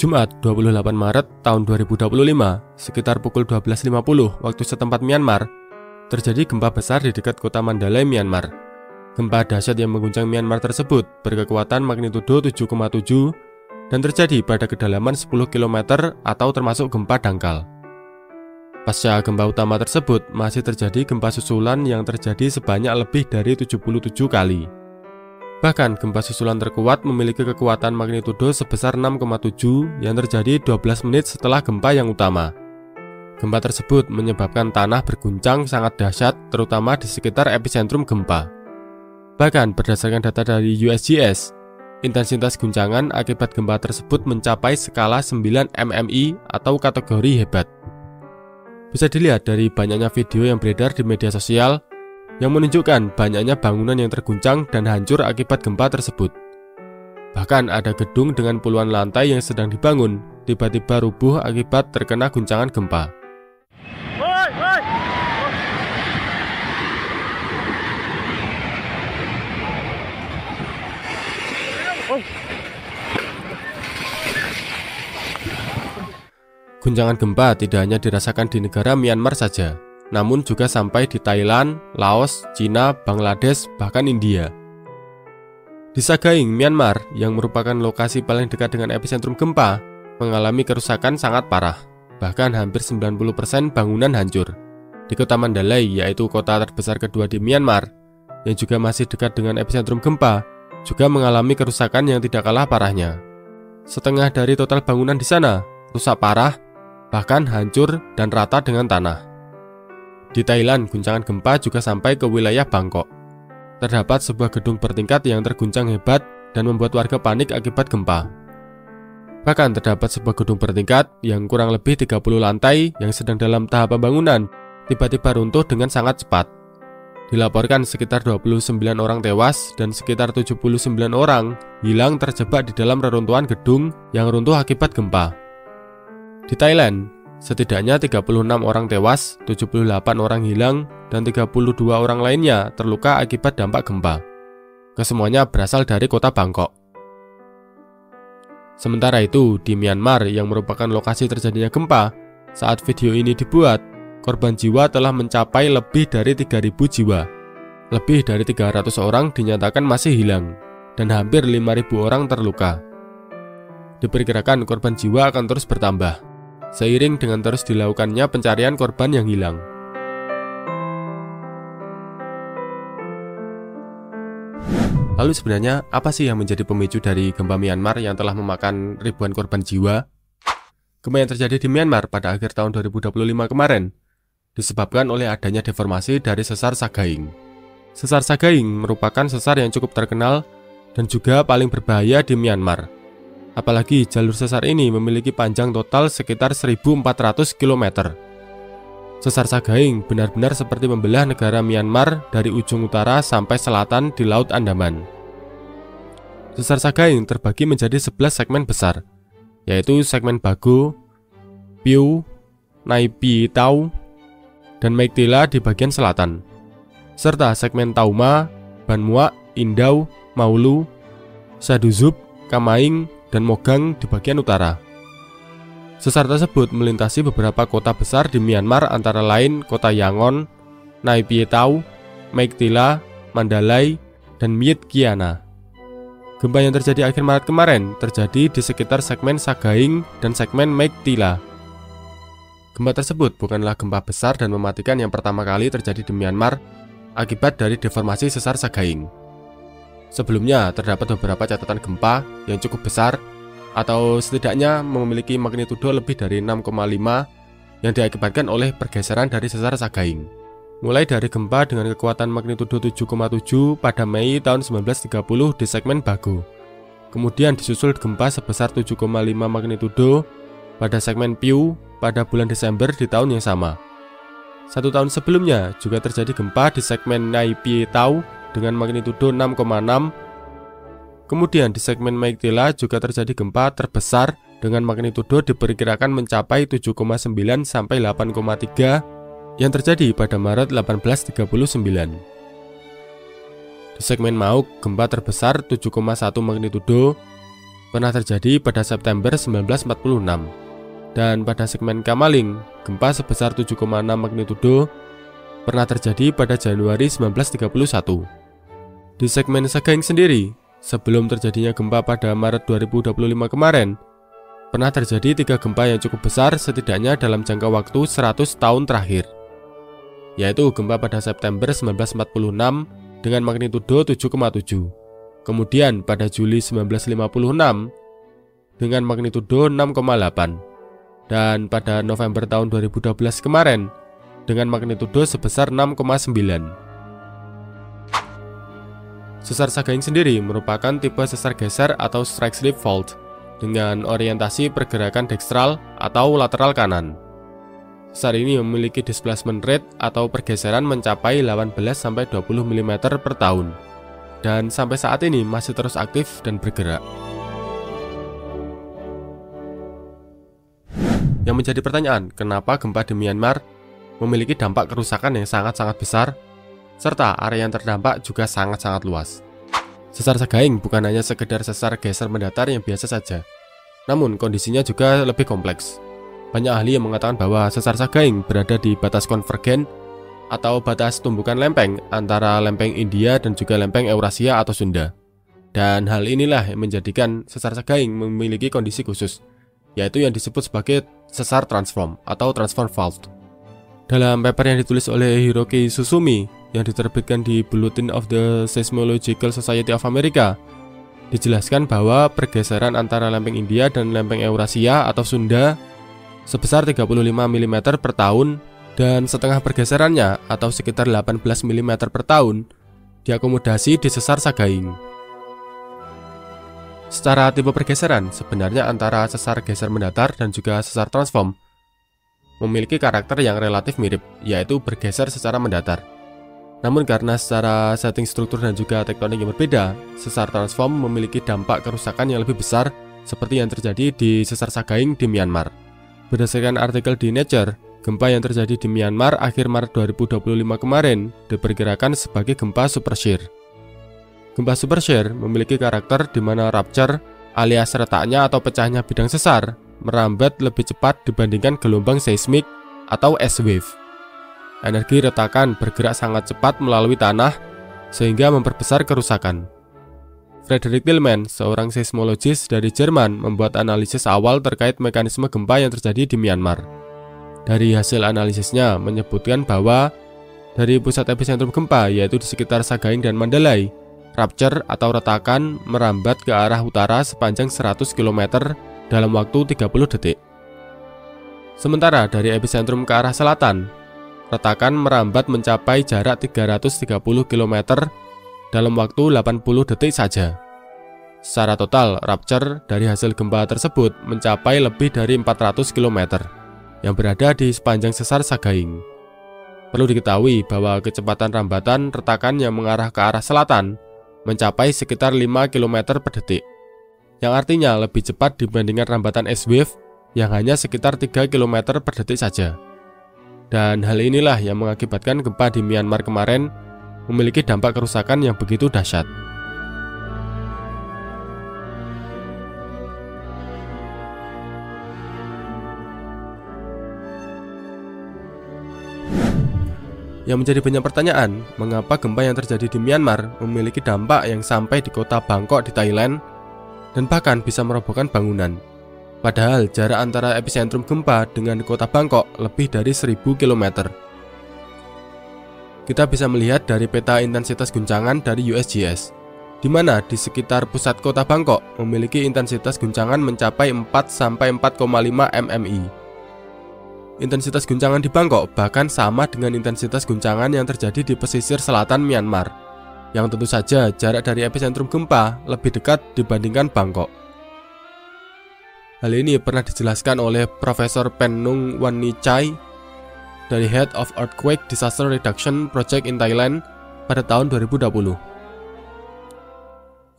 Jumat 28 Maret tahun 2025, sekitar pukul 12.50 waktu setempat Myanmar, terjadi gempa besar di dekat kota Mandalay, Myanmar. Gempa dahsyat yang mengguncang Myanmar tersebut berkekuatan magnitudo 7,7 dan terjadi pada kedalaman 10 km atau termasuk gempa dangkal. Pasca gempa utama tersebut, masih terjadi gempa susulan yang terjadi sebanyak lebih dari 77 kali. Bahkan gempa susulan terkuat memiliki kekuatan magnitudo sebesar 6,7 yang terjadi 12 menit setelah gempa yang utama. Gempa tersebut menyebabkan tanah berguncang sangat dahsyat, terutama di sekitar epicentrum gempa. Bahkan berdasarkan data dari USGS, intensitas guncangan akibat gempa tersebut mencapai skala 9 mmi atau kategori hebat. Bisa dilihat dari banyaknya video yang beredar di media sosial yang menunjukkan banyaknya bangunan yang terguncang dan hancur akibat gempa tersebut. Bahkan ada gedung dengan puluhan lantai yang sedang dibangun, tiba-tiba rubuh akibat terkena guncangan gempa. Guncangan gempa tidak hanya dirasakan di negara Myanmar saja, namun juga sampai di Thailand, Laos, Cina, Bangladesh, bahkan India. Di Sagaing, Myanmar, yang merupakan lokasi paling dekat dengan epicentrum gempa, mengalami kerusakan sangat parah. Bahkan hampir 90% bangunan hancur. Di kota Mandalay, yaitu kota terbesar kedua di Myanmar, yang juga masih dekat dengan epicentrum gempa, juga mengalami kerusakan yang tidak kalah parahnya. Setengah dari total bangunan di sana rusak parah, bahkan hancur dan rata dengan tanah. Di Thailand, guncangan gempa juga sampai ke wilayah Bangkok. Terdapat sebuah gedung bertingkat yang terguncang hebat dan membuat warga panik akibat gempa. Bahkan terdapat sebuah gedung bertingkat yang kurang lebih 30 lantai yang sedang dalam tahap pembangunan, tiba-tiba runtuh dengan sangat cepat. Dilaporkan sekitar 29 orang tewas dan sekitar 79 orang hilang terjebak di dalam reruntuhan gedung yang runtuh akibat gempa. Di Thailand, setidaknya 36 orang tewas, 78 orang hilang, dan 32 orang lainnya terluka akibat dampak gempa. Kesemuanya berasal dari kota Bangkok. Sementara itu, di Myanmar yang merupakan lokasi terjadinya gempa, saat video ini dibuat, korban jiwa telah mencapai lebih dari 3.000 jiwa. Lebih dari 300 orang dinyatakan masih hilang, dan hampir 5.000 orang terluka. Diperkirakan korban jiwa akan terus bertambah seiring dengan terus dilakukannya pencarian korban yang hilang. Lalu sebenarnya apa sih yang menjadi pemicu dari gempa Myanmar yang telah memakan ribuan korban jiwa? Gempa yang terjadi di Myanmar pada akhir tahun 2025 kemarin disebabkan oleh adanya deformasi dari sesar Sagaing. Sesar Sagaing merupakan sesar yang cukup terkenal dan juga paling berbahaya di Myanmar. Apalagi jalur sesar ini memiliki panjang total sekitar 1.400 km. Sesar Sagaing benar-benar seperti membelah negara Myanmar dari ujung utara sampai selatan di Laut Andaman. Sesar Sagaing terbagi menjadi 11 segmen besar, yaitu segmen Bago, Piu, Nai Pi Tau, dan Meiktila di bagian selatan, serta segmen Tauma, Ban Muak, Indau, Maulu, Saduzub, Kamaing, dan Mogang di bagian utara. Sesar tersebut melintasi beberapa kota besar di Myanmar antara lain kota Yangon, Nai Pi Tau, Meiktila, Mandalay, dan Myit Kiana. Gempa yang terjadi akhir Maret kemarin terjadi di sekitar segmen Sagaing dan segmen Meiktila. Gempa tersebut bukanlah gempa besar dan mematikan yang pertama kali terjadi di Myanmar akibat dari deformasi sesar Sagaing. Sebelumnya, terdapat beberapa catatan gempa yang cukup besar atau setidaknya memiliki magnitudo lebih dari 6,5 yang diakibatkan oleh pergeseran dari sesar Sagaing. Mulai dari gempa dengan kekuatan magnitudo 7,7 pada Mei tahun 1930 di segmen Bago. Kemudian disusul gempa sebesar 7,5 magnitudo pada segmen Piu pada bulan Desember di tahun yang sama. 1 tahun sebelumnya juga terjadi gempa di segmen Nai Pi Tau dengan magnitudo 6,6. Kemudian di segmen Meiktila juga terjadi gempa terbesar dengan magnitudo diperkirakan mencapai 7,9 sampai 8,3 yang terjadi pada Maret 1839. Di segmen Mauk, gempa terbesar 7,1 magnitudo pernah terjadi pada September 1946. Dan pada segmen Kamaling, gempa sebesar 7,6 magnitudo pernah terjadi pada Januari 1931. Di segmen Sagaing sendiri, sebelum terjadinya gempa pada Maret 2025 kemarin, pernah terjadi 3 gempa yang cukup besar setidaknya dalam jangka waktu 100 tahun terakhir, yaitu gempa pada September 1946 dengan magnitudo 7,7, kemudian pada Juli 1956 dengan magnitudo 6,8, dan pada November tahun 2012 kemarin dengan magnitudo sebesar 6,9. Sesar Sagaing sendiri merupakan tipe sesar geser atau strike slip fault dengan orientasi pergerakan dekstral atau lateral kanan. Sesar ini memiliki displacement rate atau pergeseran mencapai 18-20 mm per tahun dan sampai saat ini masih terus aktif dan bergerak. Yang menjadi pertanyaan, kenapa gempa di Myanmar memiliki dampak kerusakan yang sangat-sangat besar serta area yang terdampak juga sangat-sangat luas. Sesar Sagaing bukan hanya sekedar sesar geser mendatar yang biasa saja, namun kondisinya juga lebih kompleks. Banyak ahli yang mengatakan bahwa sesar Sagaing berada di batas konvergen atau batas tumbukan lempeng antara lempeng India dan juga lempeng Eurasia atau Sunda. Dan hal inilah yang menjadikan sesar Sagaing memiliki kondisi khusus, yaitu yang disebut sebagai sesar transform atau transform fault. Dalam paper yang ditulis oleh Hiroki Susumi yang diterbitkan di Bulletin of the Seismological Society of America, dijelaskan bahwa pergeseran antara lempeng India dan lempeng Eurasia atau Sunda sebesar 35 mm per tahun dan setengah pergeserannya atau sekitar 18 mm per tahun diakomodasi di sesar Sagaing. Secara tipe pergeseran, sebenarnya antara sesar geser mendatar dan juga sesar transform memiliki karakter yang relatif mirip, yaitu bergeser secara mendatar. Namun karena secara setting struktur dan juga tektonik yang berbeda, sesar transform memiliki dampak kerusakan yang lebih besar seperti yang terjadi di sesar Sagaing di Myanmar. Berdasarkan artikel di Nature, gempa yang terjadi di Myanmar akhir Maret 2025 kemarin diperkirakan sebagai gempa super shear. Gempa super shear memiliki karakter di mana rupture alias retaknya atau pecahnya bidang sesar merambat lebih cepat dibandingkan gelombang seismik atau S-wave. Energi retakan bergerak sangat cepat melalui tanah sehingga memperbesar kerusakan. Frederick Tillman, seorang seismologis dari Jerman, membuat analisis awal terkait mekanisme gempa yang terjadi di Myanmar. Dari hasil analisisnya menyebutkan bahwa dari pusat epicentrum gempa, yaitu di sekitar Sagaing dan Mandalay, rupture atau retakan merambat ke arah utara sepanjang 100 km dalam waktu 30 detik. Sementara dari epicentrum ke arah selatan, retakan merambat mencapai jarak 330 km dalam waktu 80 detik saja. Secara total, rupture dari hasil gempa tersebut mencapai lebih dari 400 km yang berada di sepanjang sesar Sagaing. Perlu diketahui bahwa kecepatan rambatan retakan yang mengarah ke arah selatan mencapai sekitar 5 km per detik, yang artinya lebih cepat dibandingkan rambatan S-wave yang hanya sekitar 3 km per detik saja. Dan hal inilah yang mengakibatkan gempa di Myanmar kemarin memiliki dampak kerusakan yang begitu dahsyat. Yang menjadi banyak pertanyaan, mengapa gempa yang terjadi di Myanmar memiliki dampak yang sampai di kota Bangkok di Thailand dan bahkan bisa merobohkan bangunan. Padahal jarak antara epicentrum gempa dengan kota Bangkok lebih dari 1000 km. Kita bisa melihat dari peta intensitas guncangan dari USGS, di mana di sekitar pusat kota Bangkok memiliki intensitas guncangan mencapai 4-4,5 mmi. Intensitas guncangan di Bangkok bahkan sama dengan intensitas guncangan yang terjadi di pesisir selatan Myanmar, yang tentu saja jarak dari epicentrum gempa lebih dekat dibandingkan Bangkok. Hal ini pernah dijelaskan oleh Profesor Pennung Wannichai dari Head of Earthquake Disaster Reduction Project in Thailand pada tahun 2020,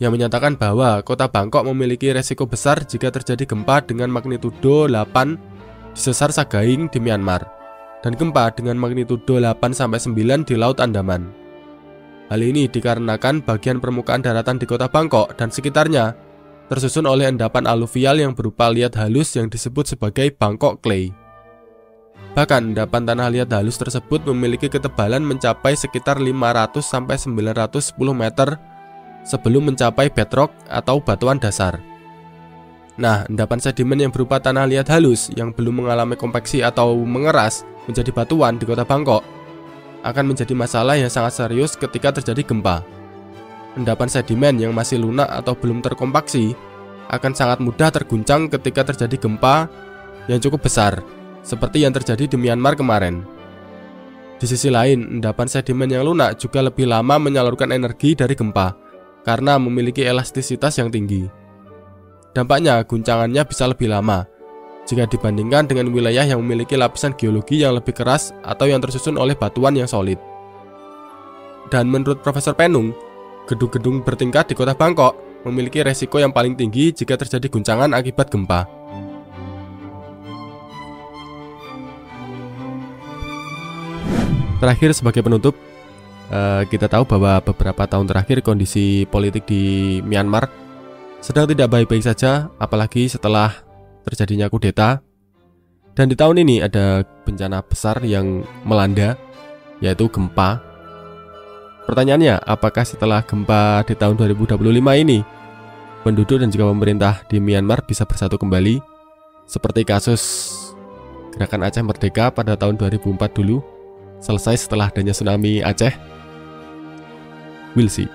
yang menyatakan bahwa kota Bangkok memiliki resiko besar jika terjadi gempa dengan magnitudo 8 di sesar Sagaing di Myanmar dan gempa dengan magnitudo 8-9 di Laut Andaman. Hal ini dikarenakan bagian permukaan daratan di kota Bangkok dan sekitarnya tersusun oleh endapan aluvial yang berupa liat halus yang disebut sebagai Bangkok Clay. Bahkan endapan tanah liat halus tersebut memiliki ketebalan mencapai sekitar 500-910 meter sebelum mencapai bedrock atau batuan dasar. Nah, endapan sedimen yang berupa tanah liat halus yang belum mengalami kompaksi atau mengeras menjadi batuan di kota Bangkok akan menjadi masalah yang sangat serius ketika terjadi gempa. Endapan sedimen yang masih lunak atau belum terkompaksi akan sangat mudah terguncang ketika terjadi gempa yang cukup besar, seperti yang terjadi di Myanmar kemarin. Di sisi lain, endapan sedimen yang lunak juga lebih lama menyalurkan energi dari gempa karena memiliki elastisitas yang tinggi. Dampaknya, guncangannya bisa lebih lama jika dibandingkan dengan wilayah yang memiliki lapisan geologi yang lebih keras atau yang tersusun oleh batuan yang solid. Dan menurut Profesor Penung, gedung-gedung bertingkat di kota Bangkok memiliki resiko yang paling tinggi jika terjadi guncangan akibat gempa. Terakhir, sebagai penutup, kita tahu bahwa beberapa tahun terakhir kondisi politik di Myanmar sedang tidak baik-baik saja, apalagi setelah terjadinya kudeta. Dan di tahun ini ada bencana besar yang melanda, yaitu gempa. Pertanyaannya, apakah setelah gempa di tahun 2025 ini, penduduk dan juga pemerintah di Myanmar bisa bersatu kembali, seperti kasus Gerakan Aceh Merdeka pada tahun 2004 dulu, selesai setelah adanya tsunami Aceh? We'll see.